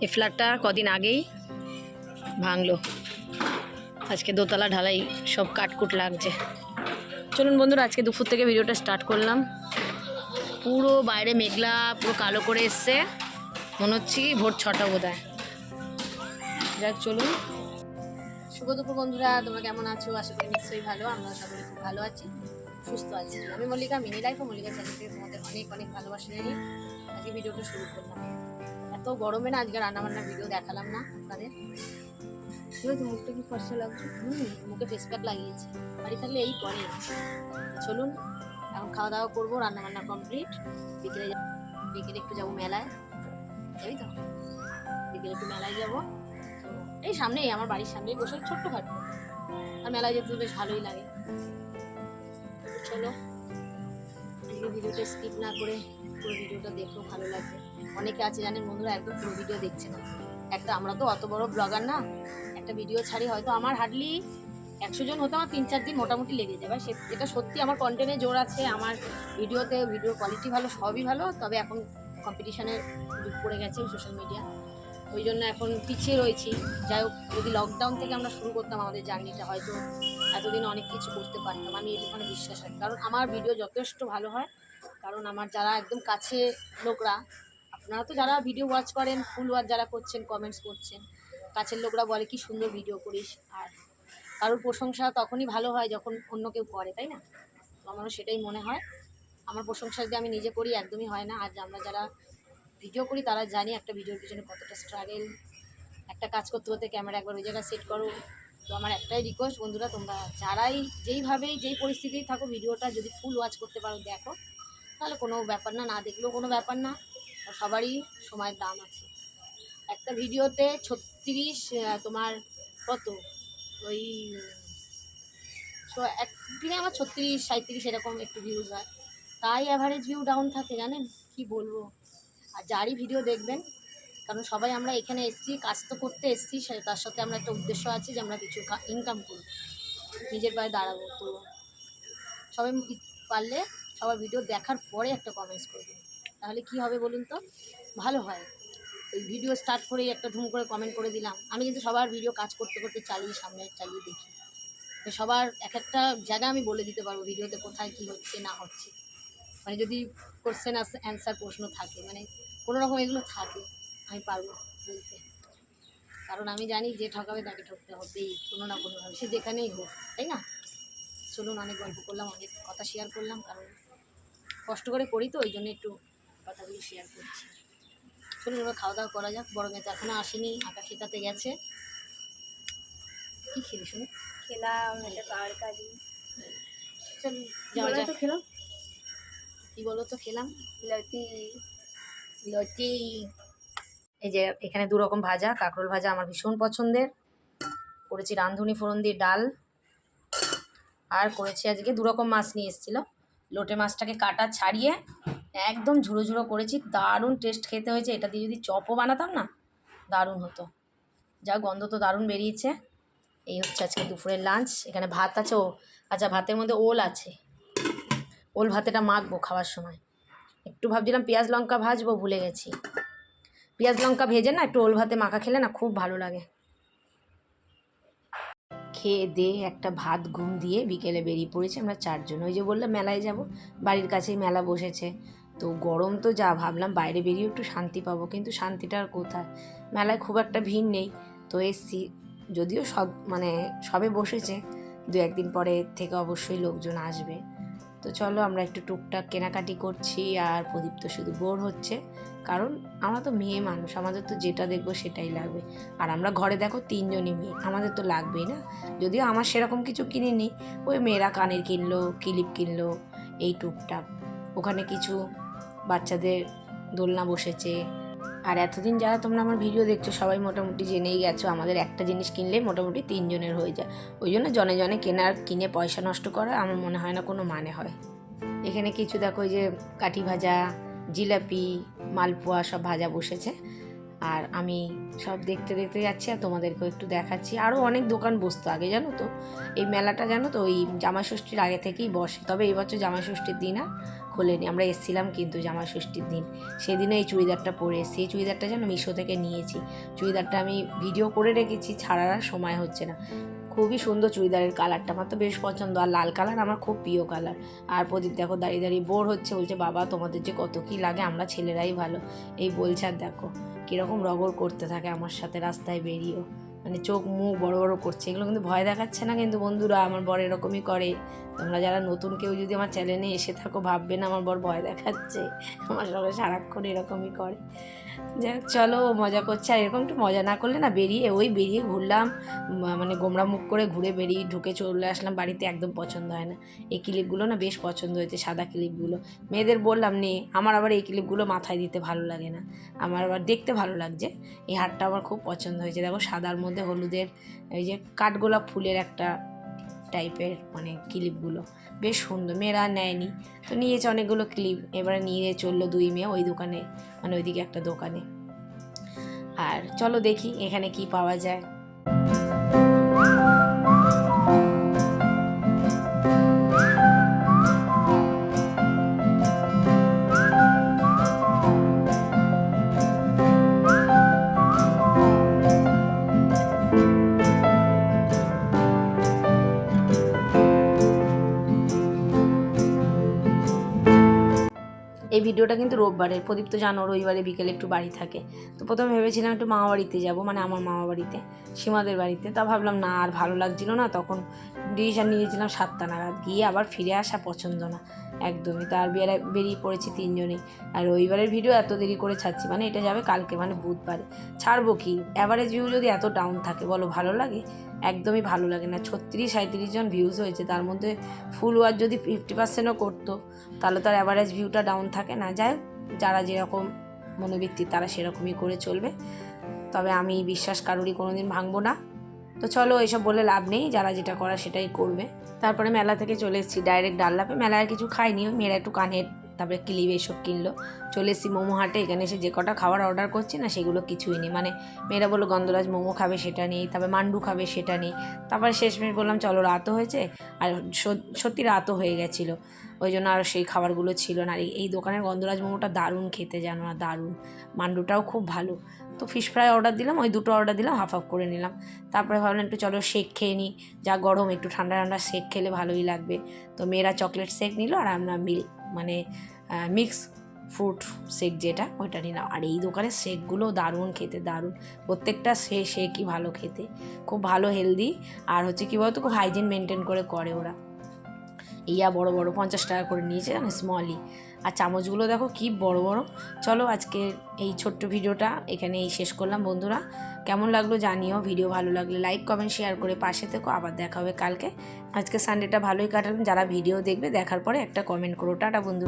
এই ফ্ল্যাটটা কদিন আগেই ভাঙলো, আজকে দোতলা ঢালাই, সব কাটকুট লাগছে। চলুন বন্ধুরা, আজকে দুপুর থেকে ভিডিওটা স্টার্ট করলাম। পুরো বাইরে মেঘলা, পুরো কালো করে এসছে, মনে হচ্ছে কি ভোর 6টা বোধ হয়। যাক চলুন। শুভ দুপুর বন্ধুরা, তোমরা কেমন আছো? আশা করি নিশ্চয়ই ভালো। আমরা সকলে খুব ভালো আছি, সুস্থ আছি। আমি মল্লিকা, মিনি লাইফ ও মল্লিকা চ্যানেল থেকে তোমাদের অনেক অনেক ভালোবাসা জানিয়ে আজকে ভিডিওটা শুরু করলাম। এত গরমে না আজকে রান্নাবান্নার ভিডিও দেখালাম না আপনাদের। মুখটা কি ফর্সা লাগছে? মুখে ফেস প্যাক লাগিয়েছি, বাড়ি থাকলে এই করে। চলুন এখন খাওয়া দাওয়া করবো, রান্নাবান্না কমপ্লিট। বিকেলে একটু যাবো মেলায়, যাবি তো? বিকেলে একটু মেলায় যাবো, এই সামনেই, আমার বাড়ির সামনেই বসে ছোট্টখাটো, আর মেলায় যেতে বেশ ভালোই লাগে। চলো আজকে ভিডিওটা স্কিপ না করে পুরো ভিডিওটা দেখলেও ভালো লাগবে। অনেকে আছে জানেন বন্ধুরা, একদম পুরো ভিডিও দেখছে না। একটা আমরা তো অত বড় ব্লগার না, একটা ভিডিও ছাড়ি হয়তো আমার হার্ডলি 100 জন হতে আমার 3-4 দিন মোটামুটি লেগে যাবে। যেটা সত্যি আমার কন্টেন্টে জোর আছে, আমার ভিডিওতে ভিডিওর কোয়ালিটি ভালো, সবই ভালো। তবে এখন কম্পিটিশানের যুগ পড়ে গেছে সোশ্যাল মিডিয়া, ওই জন্য এখন পিছিয়ে রয়েছি। যাই হোক, যদি লকডাউন থেকে আমরা শুরু করতাম আমাদের জার্নিটা, হয়তো এতদিন অনেক কিছু করতে পারতাম। আমি এটুখানে বিশ্বাস রাখি, কারণ আমার ভিডিও যথেষ্ট ভালো হয়। কারণ আমার যারা একদম কাছে লোকরা, আপনারা তো যারা ভিডিও ওয়াচ করেন, ফুল ওয়াচ যারা করছেন, কমেন্টস করছেন, কাছের লোকরা বলে কি সুন্দর ভিডিও করিস। আর কারোর প্রশংসা তখনই ভালো হয় যখন অন্য কেউ করে, তাই না? তো আমারও সেটাই মনে হয়। আমার প্রশংসা যদি আমি নিজে করি একদমই হয় না। আজ আমরা যারা ভিডিও করি তারা জানি একটা ভিডিওর পিছনে কতটা স্ট্রাগেল। একটা কাজ করতে করতে ক্যামেরা একবার ওই জায়গায় সেট করো। তো আমার একটাই রিকোয়েস্ট বন্ধুরা, তোমরা যারাই যেইভাবেই যেই পরিস্থিতিই থাকো, ভিডিওটা যদি ফুল ওয়াচ করতে পারো, দেখো, তাহলে কোনো ব্যাপার না, না দেখলেও কোনো ব্যাপার না। সবারই সময়ের দাম আছে। একটা ভিডিওতে 36 তোমার কত, ওই একদিনে আমার 36-37 এরকম একটু ভিউজ হয়, তাই অ্যাভারেজ ভিউ ডাউন থাকে। জানেন কি বলবো? আর যারই ভিডিও দেখবেন, কারণ সবাই আমরা এখানে এসেছি, কাজ তো করতে এসেছি, তার সাথে আমরা একটা উদ্দেশ্য আছে যে আমরা কিছু ইনকাম করব, নিজের পায়ে দাঁড়াবো। তো সবাই পারলে সবার ভিডিও দেখার পরে একটা কমেন্টস করবেন, তাহলে কি হবে বলুন তো? ভালো হয়। ওই ভিডিও স্টার্ট করেই একটা ধুম করে কমেন্ট করে দিলাম। আমি কিন্তু সবার ভিডিও কাজ করতে করতে চালিয়ে দেখি। তো সবার এক একটা জায়গা আমি বলে দিতে পারবো ভিডিওতে কোথায় কী হচ্ছে না হচ্ছে। মানে যদি কোশ্চেন অ্যান্সার প্রশ্ন থাকে, মানে কোনো রকম এগুলো থাকে, আমি পারবো বলতে। কারণ আমি জানি যে ঠকাবে তাকে ঠকতে হবেই কোনো না কোনোভাবে, সে যেখানেই হোক, তাই না? চলুন, অনেক গল্প করলাম, অনেক কথা শেয়ার করলাম, কারণ কষ্ট করে করি তো, ওই জন্য একটু কথাগুলো শেয়ার করছি। চলুন এবার খাওয়া দাওয়া করা যাক। বড় মেয়ে তো এখনও আসেনি, আঁকা শেখাতে গেছে। কী খেলি শুনে? খেলাম একটা তরকারি। চল যাওয়া যাক। খেলাম কী বলো তো? খেলাম লতি। লতি। এই যে এখানে 2 রকম ভাজা, কাঁকরোল ভাজা আমার ভীষণ পছন্দের, করেছি রাঁধুনি ফোড়ন দিয়ে ডাল, আর করেছি আজকে 2 রকম মাছ নিয়ে এসেছিলো। লোটে মাছটাকে কাটা ছাড়িয়ে একদম ঝুড়ো ঝুড়ো করেছি, দারুণ টেস্ট খেতে হয়েছে। এটা দিয়ে যদি চপও বানাতাম না, দারুণ হতো। যা গন্ধ তো দারুণ বেরিয়েছে। এই হচ্ছে আজকে দুপুরের লাঞ্চ। এখানে ভাত আছে, আচ্ছা ভাতের মধ্যে ওল আছে, ওল ভাতেটা মাখবো খাওয়ার সময়। একটু ভাবছিলাম পেঁয়াজ লঙ্কা ভাজবো, ভুলে গেছি। পেঁয়াজ লঙ্কা ভেজে না একটু ওল ভাতে মাখা খেলে না খুব ভালো লাগে। খেয়ে দিয়ে একটা ভাত ঘুম দিয়ে বিকেলে বেরিয়ে পড়েছি আমরা 4 জন। ওই যে বললাম মেলায় যাব, বাড়ির কাছেই মেলা বসেছে। তো গরম তো যা, ভাবলাম বাইরে বেরিয়ে একটু শান্তি পাবো, কিন্তু শান্তিটা আর কোথায়? মেলায় খুব একটা ভিড় নেই, তো এসছি। যদিও সবে বসেছে, 2-1 দিন পরে থেকে অবশ্যই লোকজন আসবে। তো চলো আমরা একটু টুকটাক কেনাকাটি করছি, আর প্রদীপ তো শুধু বোর হচ্ছে, কারণ আমরা তো মেয়ে মানুষ, আমাদের তো যেটা দেখবো সেটাই লাগবে। আর আমরা ঘরে দেখো 3 জনই মেয়ে, আমাদের তো লাগবেই না। যদিও আমার সেরকম কিছু কিনিনি, ওই মেয়েরা কানের কিনলো, ক্লিপ কিনলো, এই টুকটাক। ওখানে কিছু বাচ্চাদের দোলনা বসেছে। আর এতদিন যারা তোমরা আমার ভিডিও দেখছো সবাই মোটামুটি জেনেই গেছো, আমাদের একটা জিনিস কিনলেই মোটামুটি 3 জনের হয়ে যায়। ওই জন্য জনে জনে কিনে পয়সা নষ্ট করা আমার মনে হয় না কোনো মানে হয়। এখানে কিছু দেখো, ওই যে কাঠি ভাজা, জিলাপি, মালপোয়া সব ভাজা বসেছে। আর আমি সব দেখতে দেখতে যাচ্ছি আর তোমাদেরকেও একটু দেখাচ্ছি। আরও অনেক দোকান বসতো আগে, জানো তো এই মেলাটা জানো তো ওই জামাই ষষ্ঠীর আগে থেকেই বসে, তবে এবছর জামাই ষষ্ঠীর দিন আর খোলেনি। আমরা এসেছিলাম কিন্তু জামাই ষষ্ঠীর দিন, সেদিনে এই চুড়িদারটা পরে এসেছি। এই চুড়িদারটা যেন মিশো থেকে নিয়েছি। চুড়িদারটা আমি ভিডিও করে রেখেছি, ছাড়ার আর সময় হচ্ছে না। খুবই সুন্দর চুড়িদারের কালারটা, আমার তো বেশ পছন্দ। আর লাল কালার আমার খুব প্রিয় কালার। আর প্রদীপ দেখো দাঁড়িয়ে দাঁড়িয়ে বোর হচ্ছে, বলছে বাবা তোমাদের যে কত কী লাগে, আমরা ছেলেরাই ভালো এই বলছে। আর দেখো কীরকম রগড় করতে থাকে আমার সাথে রাস্তায় বেরিয়েও, মানে চোখ মুখ বড় বড় করছে। এগুলো কিন্তু ভয় দেখাচ্ছে না কিন্তু বন্ধুরা, আমার বর এরকমই করে। তোমরা যারা নতুন কেউ যদি আমার চ্যানেলে এসে থাকো ভাববে না আমার বর ভয় দেখাচ্ছে, আমার সঙ্গে সারাক্ষণ এরকমই করে। যাই চলো মজা করছে। আর এরকম একটু মজা না করলে না, বেরিয়ে ঘুরলাম, মানে গোমরা মুখ করে ঘুরে বেরিয়ে ঢুকে চলে আসলাম বাড়িতে, একদম পছন্দ হয় না। এই ক্লিপগুলো না বেশ পছন্দ হয়েছে, সাদা ক্লিপগুলো। মেয়েদের বললাম নে, আমার আবার এই ক্লিপগুলো মাথায় দিতে ভালো লাগে না, আমার আবার দেখতে ভালো লাগছে। এই হারটা আমার খুব পছন্দ হয়েছে, দেখো সাদার মধ্যে হলুদের এই যে কাঠগোলাপ ফুলের একটা টাইপের মানে ক্লিপগুলো বেশ সুন্দর। মেয়েরা নেয়নি তো নিয়েছে অনেকগুলো ক্লিপ, এবারে নিয়ে চললো দুই মেয়ে ওই দোকানে, মানে ওইদিকে একটা দোকানে। আর চলো দেখি এখানে কি পাওয়া যায়। এই ভিডিওটা কিন্তু রোববারের। প্রদীপ তো জানো রবিবারে বিকেলে একটু বাড়ি থাকে, তো প্রথমে ভেবেছিলাম একটু মামা বাড়িতে যাবো, মানে আমার মামা বাড়িতে, সীমাদের বাড়িতে। তা ভাবলাম না আর ভালো লাগছিল না, তখন ডিসিশন নিয়েছিলাম 7টা নাগাদ, গিয়ে আবার ফিরে আসা পছন্দ না একদমই। তার বেরিয়ে পড়েছি তিনজনেই। আর রবিবারের ভিডিও এত দেরি করে ছাড়ছি, মানে এটা যাবে কালকে মানে বুধবারে ছাড়বো। কি অ্যাভারেজ ভিউ যদি এত ডাউন থাকে বলো ভালো লাগে? একদমই ভালো লাগে না। 36-37 জন ভিউজ হয়েছে, তার মধ্যে ফুল ওয়াচ যদি 50%ও করতো তাহলে তার অ্যাভারেজ ভিউটা ডাউন থাকে না। যাই হোক, যারা যেরকম মনোবৃত্তি তারা সেরকমই করে চলবে, তবে আমি বিশ্বাস কারোরই কোনো দিন ভাঙবো না। তো চলো এসব বলে লাভ নেই, যারা যেটা করা সেটাই করবে। তারপরে মেলা থেকে চলে এসেছি ডাইরেক্ট ডাল্লাপে। মেলায় আর কিছু খাইনি, ওই মেয়েরা একটু কানের তারপরে ক্লিপ এইসব কিনলো। চলে এসেছি মোমো হাটে। এখানে এসে যে কটা খাবার অর্ডার করছি না সেগুলো কিছুই নেই, মানে মেয়েরা বললো গন্ধরাজ মোমো খাবে সেটা নেই, তারপরে মান্ডু খাবে সেটা নেই। তারপরে শেষমেশ বললাম চলো রাতও হয়েছে, আর সত্যি রাতও হয়ে গেছিলো, ওই জন্য আর সেই খাবারগুলো ছিল না। আর এই দোকানের গন্ধরাজ মোমোটা দারুণ খেতে, জানো না, দারুণ। মান্ডুটাও খুব ভালো। তো ফিশ ফ্রাই অর্ডার দিলাম, ওই দুটো অর্ডার দিলাম, হাফ হাফ করে নিলাম। তারপরে ভাবলাম একটু চলো শেক খেয়ে নিই, যা গরম একটু ঠান্ডা ঠান্ডা শেক খেলে ভালোই লাগবে। তো মেয়েরা চকলেট শেক নিল আর আমরা মানে মিক্স ফ্রুট শেক যেটা ওইটা নিলাম। আর এই দোকানের শেকগুলো দারুণ খেতে, দারুণ। প্রত্যেকটা শেকই ভালো খেতে, খুব ভালো হেলদি। আর হচ্ছে কী বলতো, খুব হাইজিন মেনটেন করে ওরা। ইয়া বড় বড় 50 টাকা করে নিয়েছে, স্মলই। আর চামচগুলো দেখো কি বড় বড়। চলো আজকে এই ছোট্ট ভিডিওটা এখানেই শেষ করলাম বন্ধুরা। কেমন লাগলো জানিও, ভিডিও ভালো লাগলে লাইক কমেন্ট শেয়ার করে পাশে থেকো। আবার দেখা হবে কালকে। আজকে সানডেটা ভালোই কাটালাম, যারা ভিডিও দেখবে দেখার পরে একটা কমেন্ট করো। টাটা বন্ধু।